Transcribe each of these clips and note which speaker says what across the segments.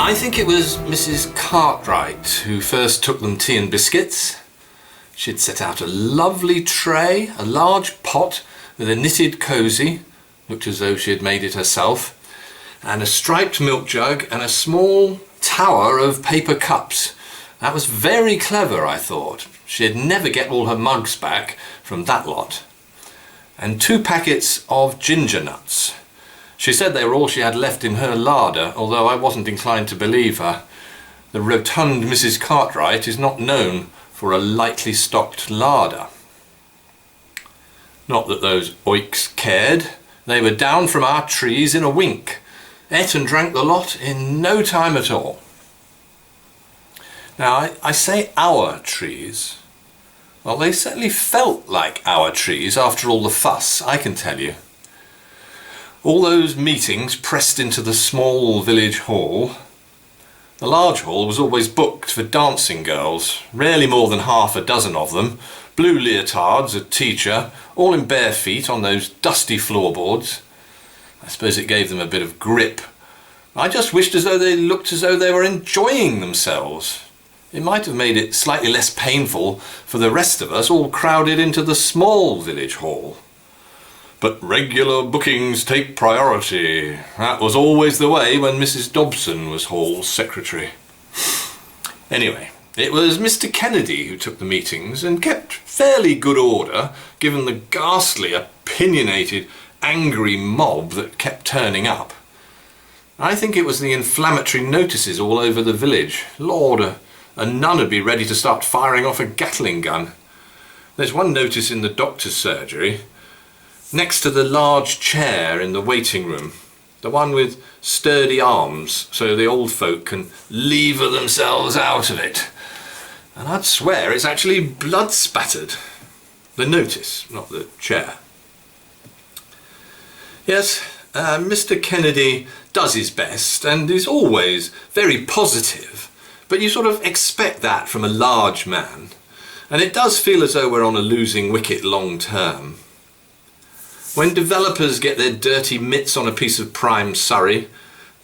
Speaker 1: I think it was Mrs. Cartwright who first took them tea and biscuits. She'd set out a lovely tray, a large pot with a knitted cosy, looked as though she had made it herself, and a striped milk jug and a small tower of paper cups. That was very clever, I thought. She'd never get all her mugs back from that lot. And 2 packets of ginger nuts. She said they were all she had left in her larder, although I wasn't inclined to believe her. The rotund Mrs. Cartwright is not known for a lightly stocked larder. Not that those oiks cared. They were down from our trees in a wink, ate and drank the lot in no time at all. Now, I say our trees. Well, they certainly felt like our trees after all the fuss, I can tell you. All those meetings pressed into the small village hall. The large hall was always booked for dancing girls, rarely more than half a dozen of them, blue leotards, a teacher, all in bare feet on those dusty floorboards. I suppose it gave them a bit of grip. I just wished as though they looked as though they were enjoying themselves. It might have made it slightly less painful for the rest of us all crowded into the small village hall. But regular bookings take priority. That was always the way when Mrs. Dobson was hall secretary. Anyway, it was Mr. Kennedy who took the meetings and kept fairly good order, given the ghastly, opinionated, angry mob that kept turning up. I think it was the inflammatory notices all over the village. Lord, a nun would be ready to start firing off a Gatling gun. There's one notice in the doctor's surgery, next to the large chair in the waiting room, the one with sturdy arms so the old folk can lever themselves out of it. And I'd swear it's actually blood spattered. The notice, not the chair. Yes, Mr. Kennedy does his best and is always very positive, but you sort of expect that from a large man, and it does feel as though we're on a losing wicket long term. When developers get their dirty mitts on a piece of prime Surrey,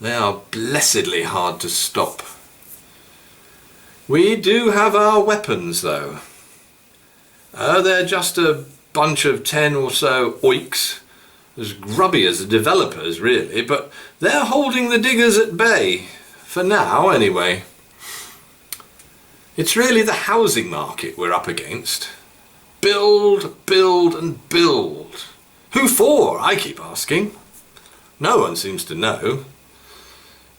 Speaker 1: they are blessedly hard to stop. We do have our weapons, though. They're just a bunch of 10 or so oiks, as grubby as the developers, really, but they're holding the diggers at bay, for now, anyway. It's really the housing market we're up against. Build, build and build. Who for, I keep asking. No one seems to know.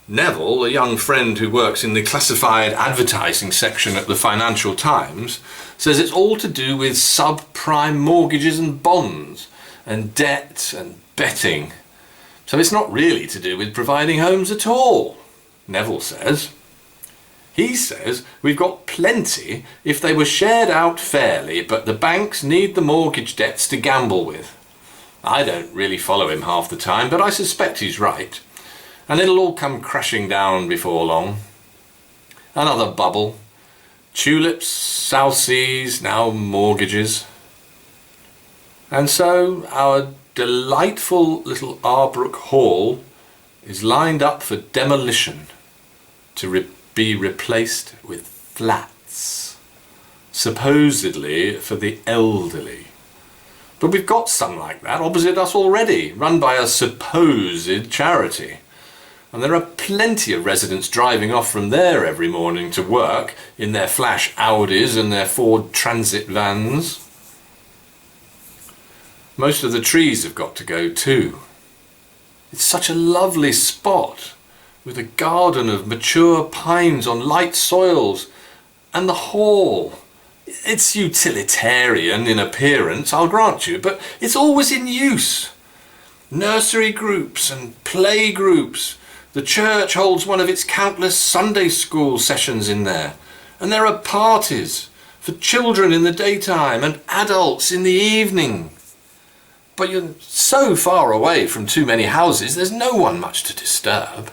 Speaker 1: Neville, a young friend who works in the classified advertising section at the Financial Times, says it's all to do with subprime mortgages and bonds, and debt and betting. So it's not really to do with providing homes at all, Neville says. He says we've got plenty if they were shared out fairly, but the banks need the mortgage debts to gamble with. I don't really follow him half the time, but I suspect he's right. And it'll all come crashing down before long. Another bubble. Tulips, South Seas, now mortgages. And so our delightful little Arbrook Hall is lined up for demolition to be replaced with flats, supposedly for the elderly. But we've got some like that opposite us already, run by a supposed charity. And there are plenty of residents driving off from there every morning to work in their flash Audis and their Ford Transit vans. Most of the trees have got to go too. It's such a lovely spot, with a garden of mature pines on light soils, and the hall. It's utilitarian in appearance, I'll grant you, but it's always in use. Nursery groups and play groups. The church holds one of its countless Sunday school sessions in there, and there are parties for children in the daytime and adults in the evening. But you're so far away from too many houses, there's no one much to disturb.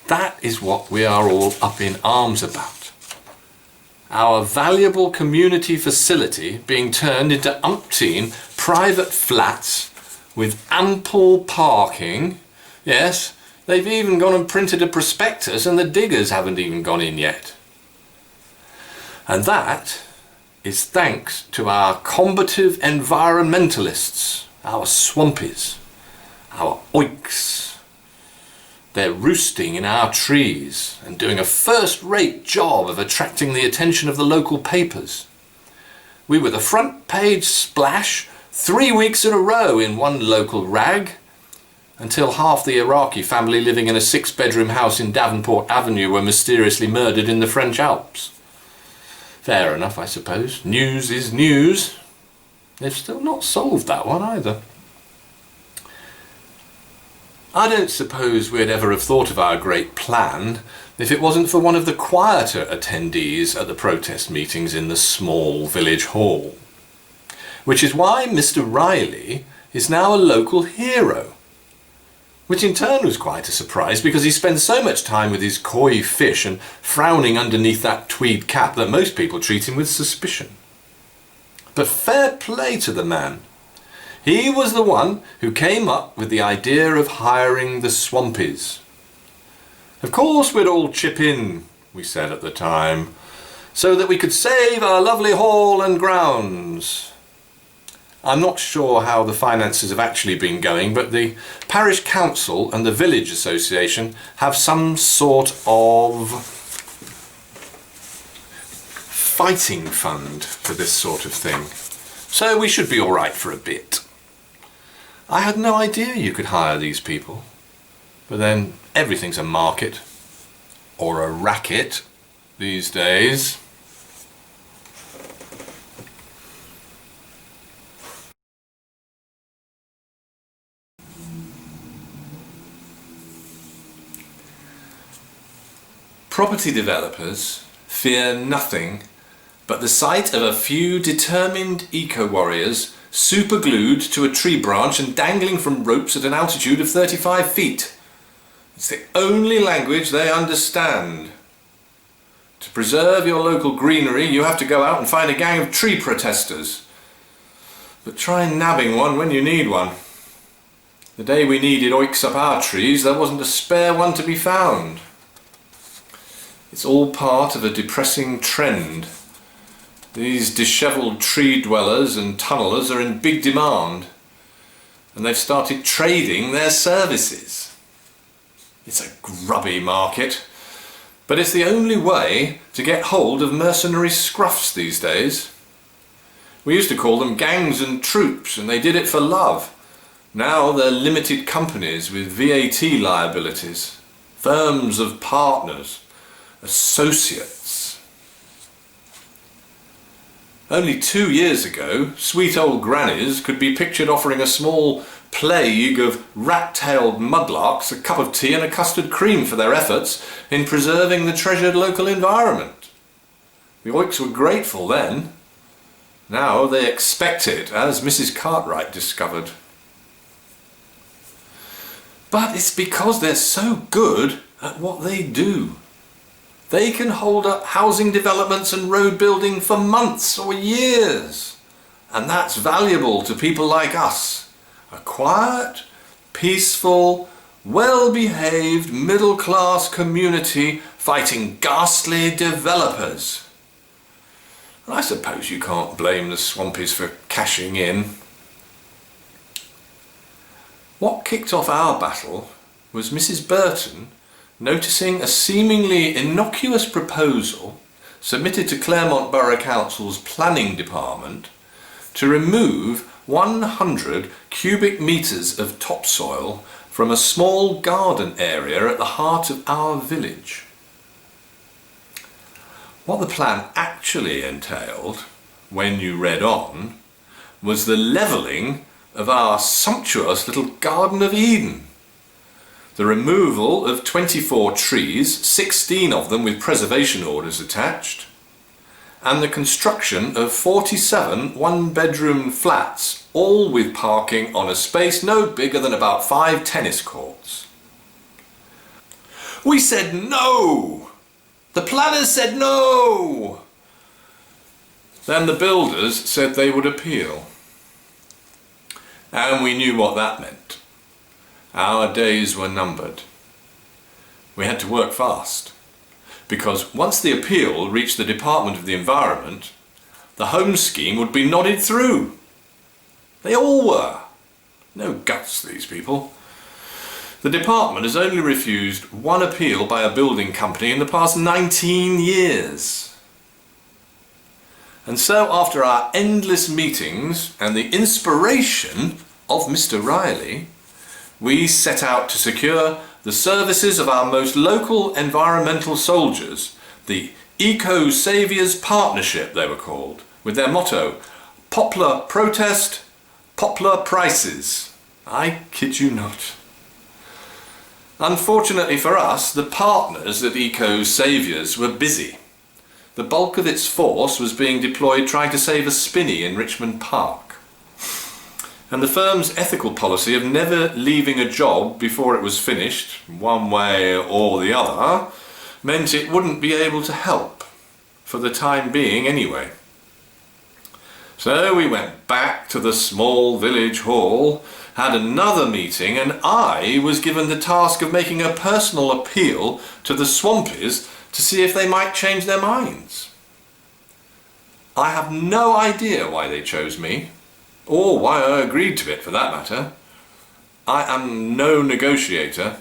Speaker 1: That is what we are all up in arms about. Our valuable community facility being turned into umpteen private flats with ample parking. Yes, They've even gone and printed a prospectus and the diggers haven't even gone in yet. And that is thanks to our combative environmentalists, our swampies, our oiks. They're roosting in our trees and doing a first-rate job of attracting the attention of the local papers. We were the front page splash 3 weeks in a row in one local rag, until half the Iraqi family living in a 6-bedroom house in Davenport Avenue were mysteriously murdered in the French Alps. Fair enough, I suppose. News is news. They've still not solved that one either. I don't suppose we'd ever have thought of our great plan if it wasn't for one of the quieter attendees at the protest meetings in the small village hall. Which is why Mr. Riley is now a local hero. Which in turn was quite a surprise, because he spends so much time with his koi fish and frowning underneath that tweed cap that most people treat him with suspicion. But fair play to the man. He was the one who came up with the idea of hiring the swampies. Of course we'd all chip in, we said at the time, so that we could save our lovely hall and grounds. I'm not sure how the finances have actually been going, but the parish council and the village association have some sort of fighting fund for this sort of thing. So we should be all right for a bit. I had no idea you could hire these people. But then everything's a market, or a racket, these days. Property developers fear nothing but the sight of a few determined eco-warriors superglued to a tree branch and dangling from ropes at an altitude of 35 feet. It's the only language they understand. To preserve your local greenery, you have to go out and find a gang of tree protesters. But try nabbing one when you need one. The day we needed oiks up our trees, there wasn't a spare one to be found. It's all part of a depressing trend. These dishevelled tree dwellers and tunnellers are in big demand, and they've started trading their services. It's a grubby market, but it's the only way to get hold of mercenary scruffs these days. We used to call them gangs and troops, and they did it for love. Now they're limited companies with VAT liabilities, firms of partners, associates. Only 2 years ago, sweet old grannies could be pictured offering a small plague of rat-tailed mudlarks a cup of tea and a custard cream for their efforts in preserving the treasured local environment. The oiks were grateful then. Now they expect it, as Mrs. Cartwright discovered. But it's because they're so good at what they do. They can hold up housing developments and road building for months or years. And that's valuable to people like us. A quiet, peaceful, well-behaved middle-class community fighting ghastly developers. And I suppose you can't blame the swampies for cashing in. What kicked off our battle was Mrs. Burton noticing a seemingly innocuous proposal submitted to Claremont Borough Council's planning department to remove 100 cubic metres of topsoil from a small garden area at the heart of our village. What the plan actually entailed, when you read on, was the levelling of our sumptuous little Garden of Eden. The removal of 24 trees, 16 of them with preservation orders attached, and the construction of 47 one-bedroom flats, all with parking on a space no bigger than about 5 tennis courts. We said no! The planners said no! Then the builders said they would appeal. And we knew what that meant. Our days were numbered. We had to work fast, because once the appeal reached the Department of the Environment, the home scheme would be nodded through. They all were. No guts, these people. The department has only refused one appeal by a building company in the past 19 years. And so, after our endless meetings and the inspiration of Mr. Riley, we set out to secure the services of our most local environmental soldiers, the Eco Saviours Partnership they were called, with their motto, Poplar Protest, Poplar Prices. I kid you not. Unfortunately for us, the partners at Eco Saviours were busy. The bulk of its force was being deployed trying to save a spinney in Richmond Park. And the firm's ethical policy of never leaving a job before it was finished, one way or the other, meant it wouldn't be able to help, for the time being anyway. So we went back to the small village hall, had another meeting, and I was given the task of making a personal appeal to the Swampies to see if they might change their minds. I have no idea why they chose me, or why I agreed to it for that matter. I am no negotiator.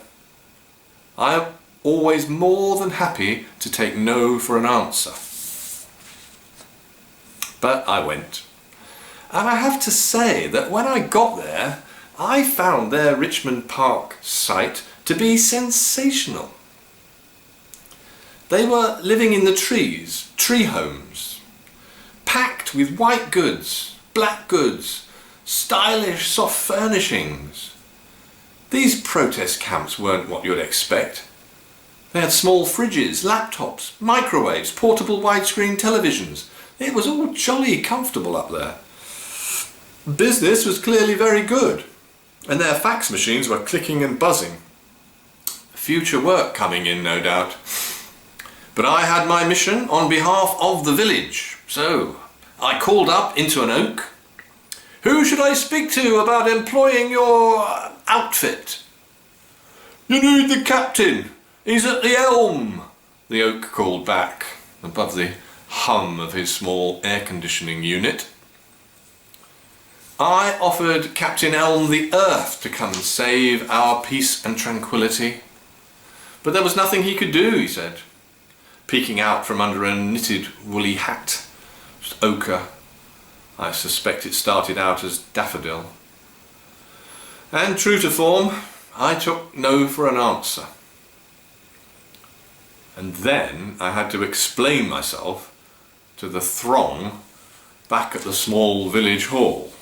Speaker 1: I am always more than happy to take no for an answer. But I went. And I have to say that when I got there, I found their Richmond Park site to be sensational. They were living in the trees, tree homes, packed with white goods, black goods, stylish soft furnishings. These protest camps weren't what you'd expect. They had small fridges, laptops, microwaves, portable widescreen televisions. It was all jolly comfortable up there. Business was clearly very good, and their fax machines were clicking and buzzing. Future work coming in, no doubt. But I had my mission on behalf of the village, so I called up into an oak. Who should I speak to about employing your outfit? You need the captain. He's at the elm, the oak called back, above the hum of his small air conditioning unit. I offered Captain Elm the earth to come and save our peace and tranquility. But there was nothing he could do, he said, peeking out from under a knitted woolly hat. Just ochre. I suspect it started out as daffodil. And true to form, I took no for an answer. And then I had to explain myself to the throng back at the small village hall.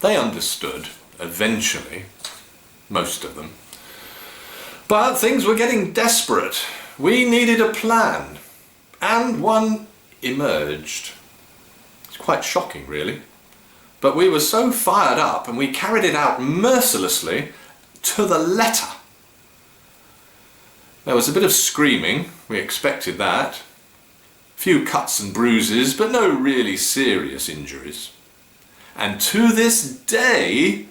Speaker 1: They understood, eventually, most of them. But things were getting desperate. We needed a plan, and one emerged. It's quite shocking, really. But we were so fired up, and we carried it out mercilessly to the letter. There was a bit of screaming, we expected that. A few cuts and bruises, but no really serious injuries. And to this day,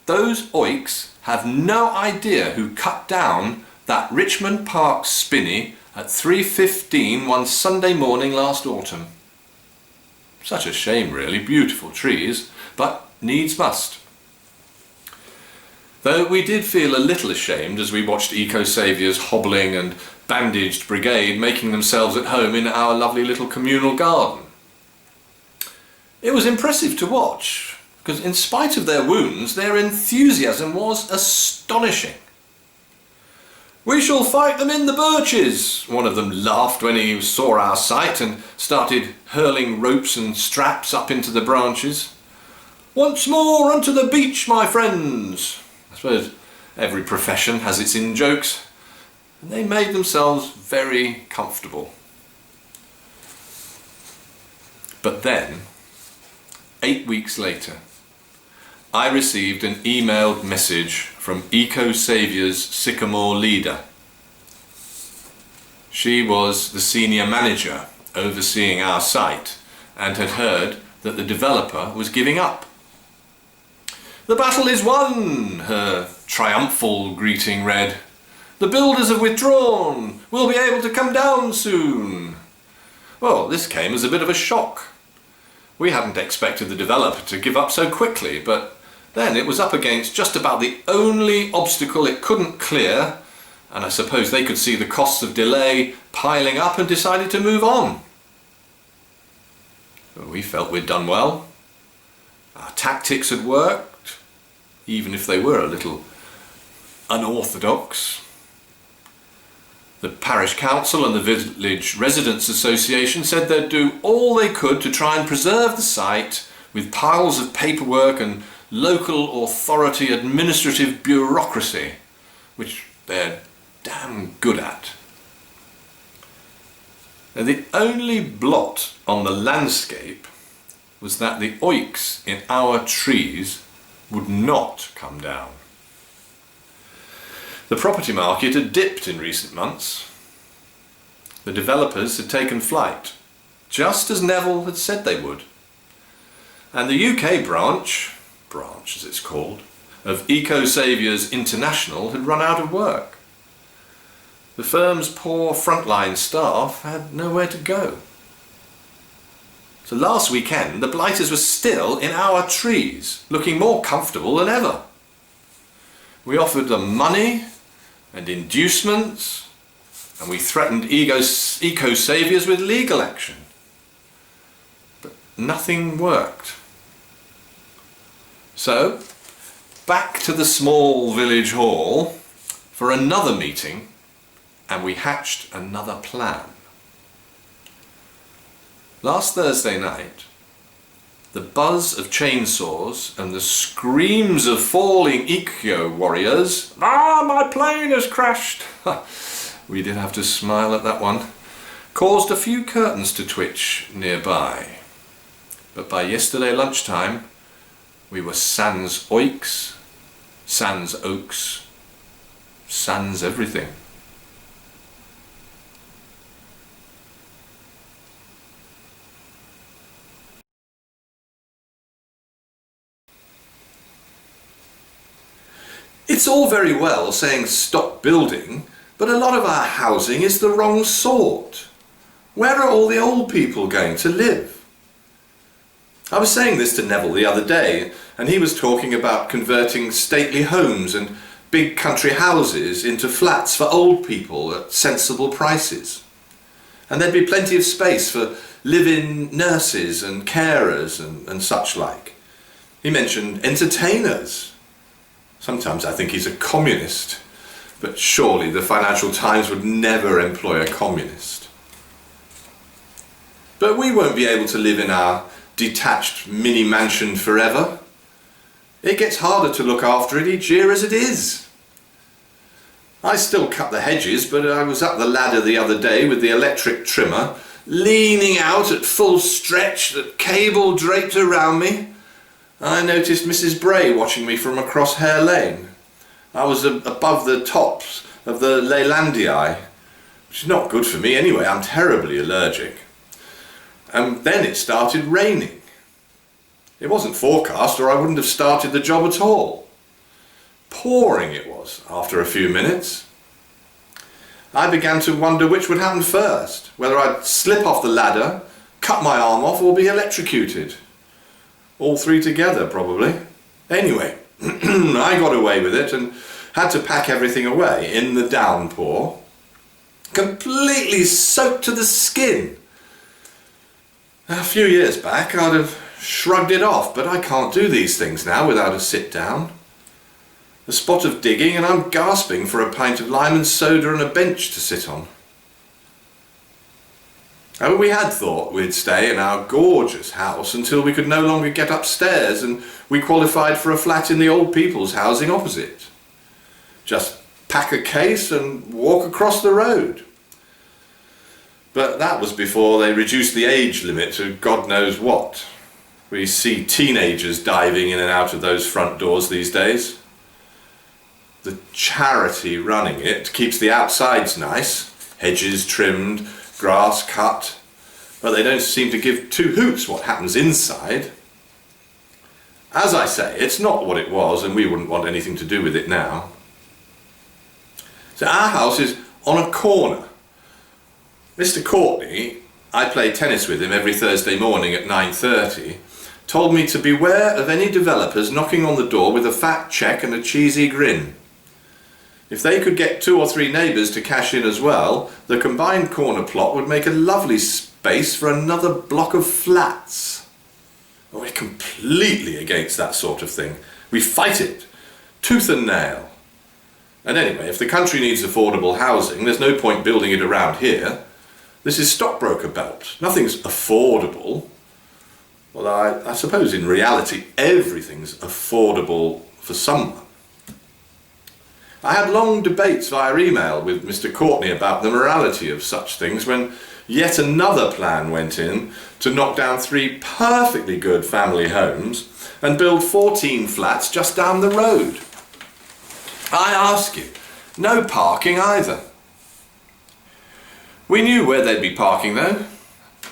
Speaker 1: those oiks have no idea who cut down that Richmond Park spinney at 3:15 one Sunday morning last autumn. Such a shame, really. Beautiful trees, but needs must. Though we did feel a little ashamed as we watched Eco Saviours hobbling and bandaged brigade making themselves at home in our lovely little communal garden. It was impressive to watch, because in spite of their wounds, their enthusiasm was astonishing. "We shall fight them in the birches," one of them laughed when he saw our sight and started hurling ropes and straps up into the branches. "Once more onto the beach, my friends." I suppose every profession has its in-jokes, and they made themselves very comfortable. But then, 8 weeks later, I received an emailed message from Eco Saviour's Sycamore leader. She was the senior manager overseeing our site and had heard that the developer was giving up. "The battle is won," her triumphal greeting read. "The builders have withdrawn. We'll be able to come down soon." Well, this came as a bit of a shock. We hadn't expected the developer to give up so quickly, but then it was up against just about the only obstacle it couldn't clear, and I suppose they could see the costs of delay piling up and decided to move on. We felt we'd done well. Our tactics had worked, even if they were a little unorthodox. The parish council and the village residents association said they'd do all they could to try and preserve the site with piles of paperwork and local authority administrative bureaucracy, which they're damn good at. Now, the only blot on the landscape was that the oaks in our trees would not come down. The property market had dipped in recent months. The developers had taken flight, just as Neville had said they would. And the UK branch as it's called, of Eco Saviours International had run out of work. The firm's poor frontline staff had nowhere to go. So last weekend, the blighters were still in our trees, looking more comfortable than ever. We offered them money and inducements, and we threatened Eco Saviours with legal action. But nothing worked. So, back to the small village hall for another meeting, and we hatched another plan. Last Thursday night, the buzz of chainsaws and the screams of falling eco warriors, "Ah, my plane has crashed!" We did have to smile at that one, caused a few curtains to twitch nearby. But by yesterday lunchtime, we were sans oaks, sans oaks, sans everything. It's all very well saying stop building, but a lot of our housing is the wrong sort. Where are all the old people going to live? I was saying this to Neville the other day, and he was talking about converting stately homes and big country houses into flats for old people at sensible prices. And there'd be plenty of space for live-in nurses and carers and such like. He mentioned entertainers. Sometimes I think he's a communist, but surely the Financial Times would never employ a communist. But we won't be able to live in our detached mini mansion forever. It gets harder to look after it each year as it is. I still cut the hedges, but I was up the ladder the other day with the electric trimmer, leaning out at full stretch, the cable draped around me. I noticed Mrs. Bray watching me from across Hare Lane. I was above the tops of the Leylandii, which is not good for me anyway, I'm terribly allergic. And then it started raining. It wasn't forecast, or I wouldn't have started the job at all. Pouring it was after a few minutes. I began to wonder which would happen first, whether I'd slip off the ladder, cut my arm off, or be electrocuted. All three together, probably. Anyway, I got away with it and had to pack everything away in the downpour, completely soaked to the skin. A few years back I'd have shrugged it off, but I can't do these things now without a sit down. A spot of digging and I'm gasping for a pint of lime and soda and a bench to sit on. And we had thought we'd stay in our gorgeous house until we could no longer get upstairs, and we qualified for a flat in the old people's housing opposite. Just pack a case and walk across the road. But that was before they reduced the age limit to God knows what. We see teenagers diving in and out of those front doors these days. The charity running it keeps the outsides nice, hedges trimmed, grass cut, but they don't seem to give two hoots what happens inside. As I say, it's not what it was, and we wouldn't want anything to do with it now. So our house is on a corner. Mr. Courtney, I play tennis with him every Thursday morning at 9:30, told me to beware of any developers knocking on the door with a fat cheque and a cheesy grin. If they could get 2 or 3 neighbours to cash in as well, the combined corner plot would make a lovely space for another block of flats. We're completely against that sort of thing. We fight it, tooth and nail. And anyway, if the country needs affordable housing, there's no point building it around here. This is stockbroker belt. Nothing's affordable. Well, I suppose in reality everything's affordable for someone. I had long debates via email with Mr. Courtney about the morality of such things when yet another plan went in to knock down 3 perfectly good family homes and build 14 flats just down the road. I ask you, no parking either. We knew where they'd be parking though,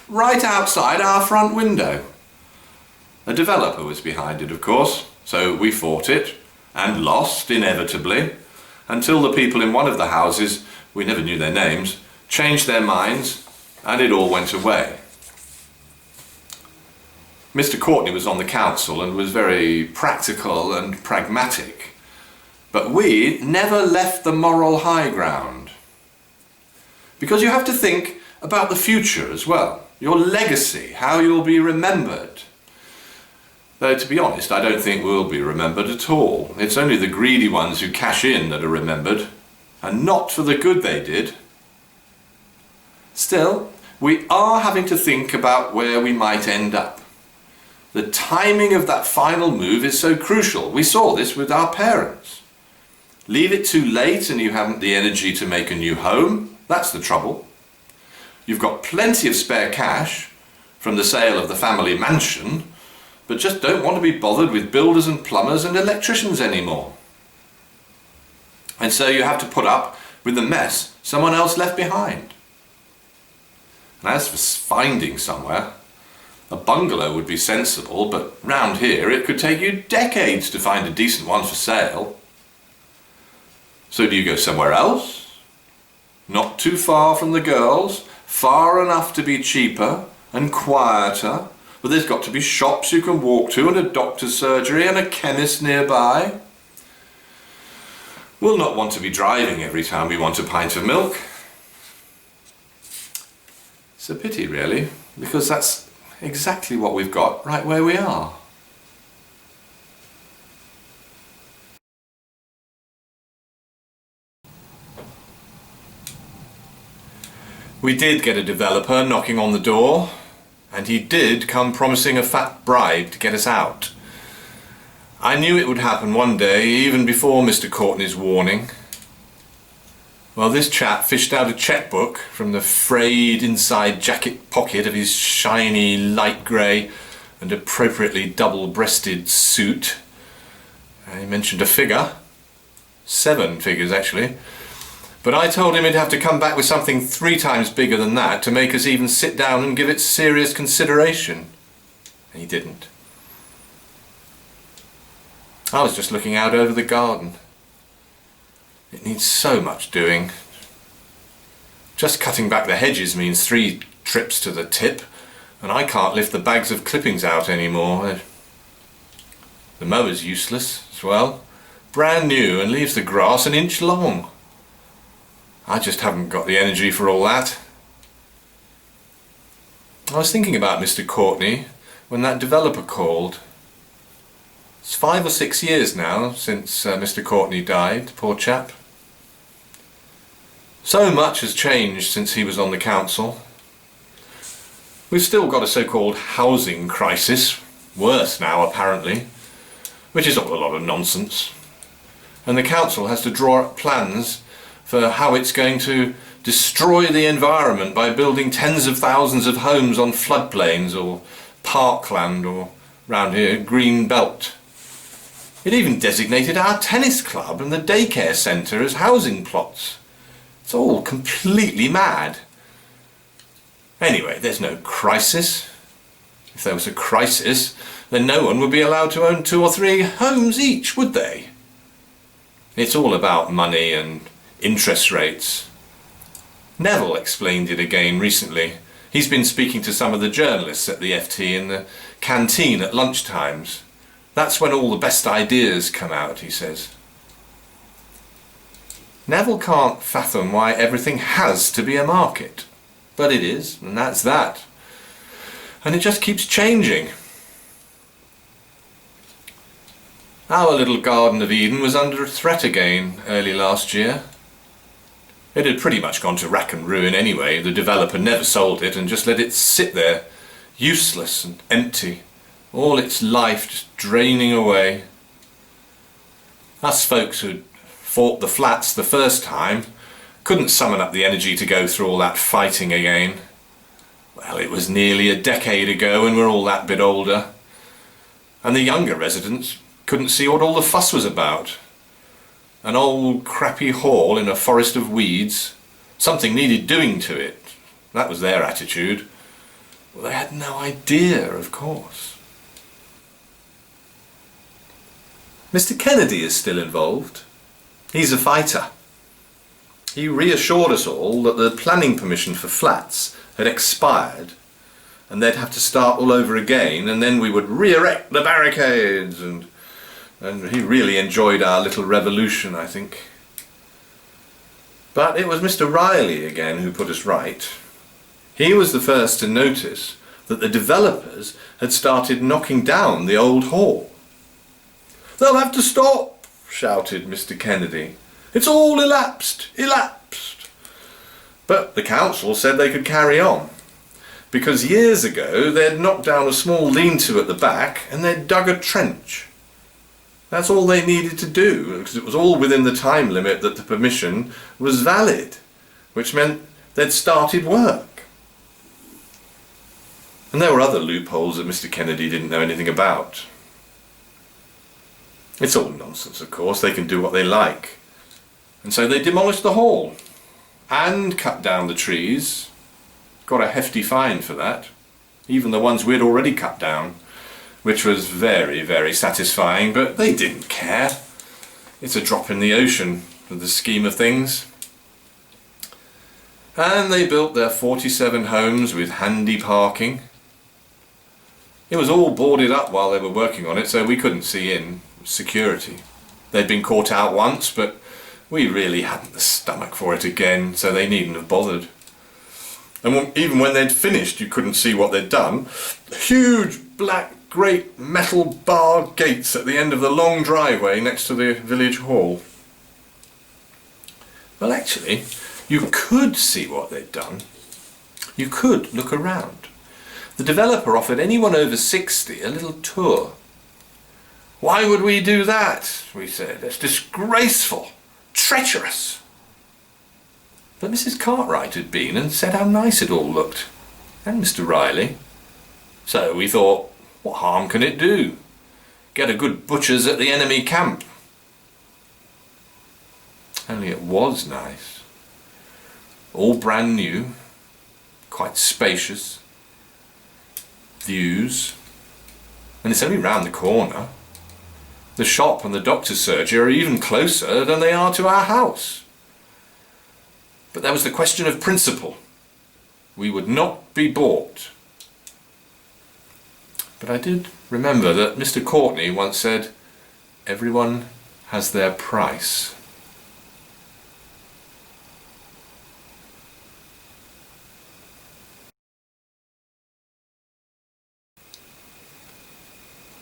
Speaker 1: right outside our front window. A developer was behind it, of course, so we fought it, and lost inevitably, until the people in one of the houses, we never knew their names, changed their minds, and it all went away. Mr. Courtney was on the council and was very practical and pragmatic, but we never left the moral high ground. Because you have to think about the future as well, your legacy, how you'll be remembered. Though, to be honest, I don't think we'll be remembered at all. It's only the greedy ones who cash in that are remembered, and not for the good they did. Still, we are having to think about where we might end up. The timing of that final move is so crucial. We saw this with our parents. Leave it too late and you haven't the energy to make a new home. That's the trouble. You've got plenty of spare cash from the sale of the family mansion, but just don't want to be bothered with builders and plumbers and electricians anymore. And so you have to put up with the mess someone else left behind. And as for finding somewhere, a bungalow would be sensible, but round here it could take you decades to find a decent one for sale. So do you go somewhere else? Not too far from the girls, far enough to be cheaper and quieter, but there's got to be shops you can walk to and a doctor's surgery and a chemist nearby. We'll not want to be driving every time we want a pint of milk. It's a pity really, because that's exactly what we've got right where we are. We did get a developer knocking on the door, and he did come promising a fat bribe to get us out. I knew it would happen one day, even before Mr. Courtney's warning. Well, this chap fished out a chequebook from the frayed inside jacket pocket of his shiny light grey and appropriately double-breasted suit. He mentioned a figure. 7 figures, actually. But I told him he'd have to come back with something 3 times bigger than that to make us even sit down and give it serious consideration. And he didn't. I was just looking out over the garden. It needs so much doing. Just cutting back the hedges means 3 trips to the tip, and I can't lift the bags of clippings out anymore. The mower's useless as well. Brand new and leaves the grass an inch long. I just haven't got the energy for all that. I was thinking about Mr. Courtney when that developer called. It's 5 or 6 years now since Mr. Courtney died, poor chap. So much has changed since he was on the council. We've still got a so-called housing crisis, worse now apparently, which is all a lot of nonsense. And the council has to draw up plans for how it's going to destroy the environment by building tens of thousands of homes on floodplains or parkland or, round here, green belt. It even designated our tennis club and the daycare centre as housing plots. It's all completely mad. Anyway, there's no crisis. If there was a crisis, then no one would be allowed to own 2 or 3 homes each, would they? It's all about money and interest rates. Neville explained it again recently. He's been speaking to some of the journalists at the FT in the canteen at lunchtimes. That's when all the best ideas come out, he says. Neville can't fathom why everything has to be a market. But it is, and that's that. And it just keeps changing. Our little Garden of Eden was under threat again early last year. It had pretty much gone to rack and ruin anyway. The developer never sold it and just let it sit there, useless and empty, all its life just draining away. Us folks who'd fought the flats the first time couldn't summon up the energy to go through all that fighting again. Well, it was nearly a decade ago and we're all that bit older. And the younger residents couldn't see what all the fuss was about. An old crappy hall in a forest of weeds. Something needed doing to it. That was their attitude. Well, they had no idea, of course. Mr. Kennedy is still involved. He's a fighter. He reassured us all that the planning permission for flats had expired and they'd have to start all over again, and then we would re-erect the barricades, and he really enjoyed our little revolution, I think. But it was Mr. Riley again who put us right. He was the first to notice that the developers had started knocking down the old hall. "They'll have to stop," shouted Mr. Kennedy. "It's all elapsed. But the council said they could carry on, because years ago they'd knocked down a small lean-to at the back and they'd dug a trench. That's all they needed to do, because it was all within the time limit that the permission was valid, which meant they'd started work. And there were other loopholes that Mr. Kennedy didn't know anything about. It's all nonsense, of course. They can do what they like. And so they demolished the hall and cut down the trees. Got a hefty fine for that, even the ones we'd already cut down, which was very, very satisfying, but they didn't care. It's a drop in the ocean in the scheme of things. And they built their 47 homes with handy parking. It was all boarded up while they were working on it, so we couldn't see in. Security. They'd been caught out once, but we really hadn't the stomach for it again, so they needn't have bothered. And even when they'd finished, you couldn't see what they'd done. Huge black great metal bar gates at the end of the long driveway next to the village hall. Well, actually, you could see what they'd done. You could look around. The developer offered anyone over 60 a little tour. "Why would we do that?" we said. "It's disgraceful, treacherous." But Mrs. Cartwright had been and said how nice it all looked, and Mr. Riley. So we thought, what harm can it do? Get a good butcher's at the enemy camp. Only it was nice. All brand new, quite spacious, views, and it's only round the corner. The shop and the doctor's surgery are even closer than they are to our house. But there was the question of principle. We would not be bought. But I did remember that Mr. Courtney once said, "Everyone has their price."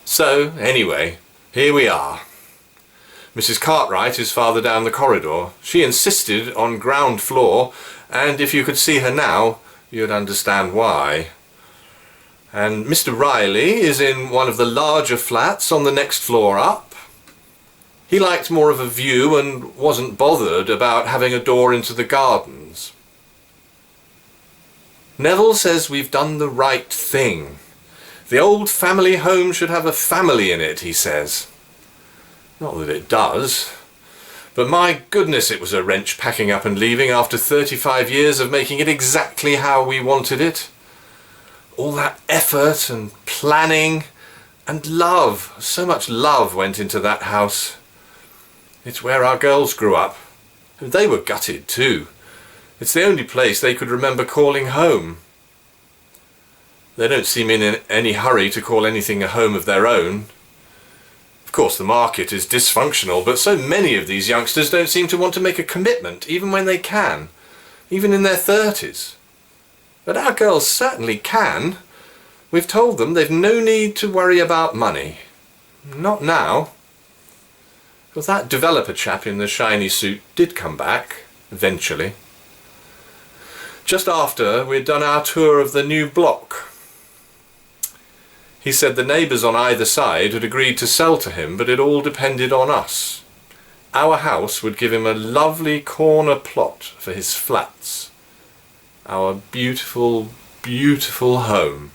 Speaker 1: So, anyway, here we are. Mrs. Cartwright is farther down the corridor. She insisted on ground floor, and if you could see her now, you'd understand why. And Mr. Riley is in one of the larger flats on the next floor up. He liked more of a view and wasn't bothered about having a door into the gardens. Neville says we've done the right thing. The old family home should have a family in it, he says. Not that it does, but my goodness, it was a wrench packing up and leaving after 35 years of making it exactly how we wanted it. all that effort and planning and love. So much love went into that house. It's where our girls grew up. They were gutted too. It's the only place they could remember calling home. They don't seem in any hurry to call anything a home of their own. Of course, the market is dysfunctional, but so many of these youngsters don't seem to want to make a commitment, even when they can, even in their 30s. But our girls certainly can. We've told them they've no need to worry about money. Not now. Because that developer chap in the shiny suit did come back, eventually. Just after we'd done our tour of the new block. He said the neighbours on either side had agreed to sell to him, but it all depended on us. Our house would give him a lovely corner plot for his flats. Our beautiful, beautiful home.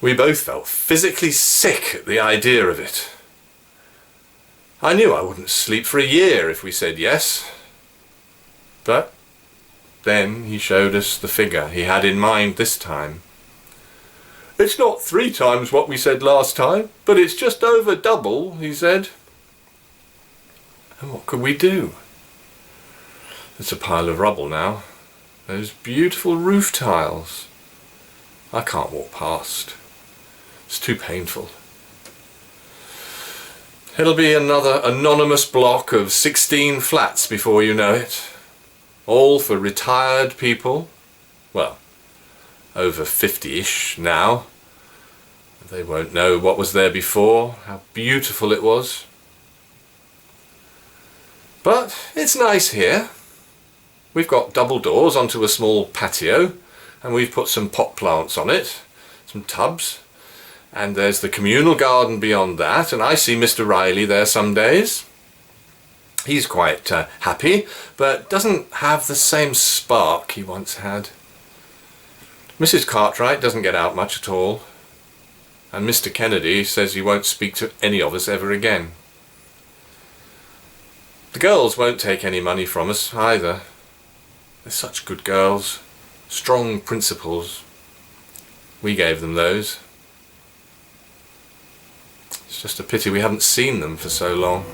Speaker 1: We both felt physically sick at the idea of it. I knew I wouldn't sleep for a year if we said yes. But then he showed us the figure he had in mind this time. It's not 3 times what we said last time, but it's just over double, he said. And what could we do? It's a pile of rubble now. Those beautiful roof tiles. I can't walk past. It's too painful. It'll be another anonymous block of 16 flats before you know it. All for retired people. Well, over 50-ish now. They won't know what was there before, how beautiful it was. But it's nice here. We've got double doors onto a small patio, and we've put some pot plants on it, some tubs, and there's the communal garden beyond that, and I see Mr. Riley there some days. He's quite happy, but doesn't have the same spark he once had. Mrs. Cartwright doesn't get out much at all, and Mr. Kennedy says he won't speak to any of us ever again. The girls won't take any money from us either. They're such good girls, strong principles. We gave them those. It's just a pity we haven't seen them for so long.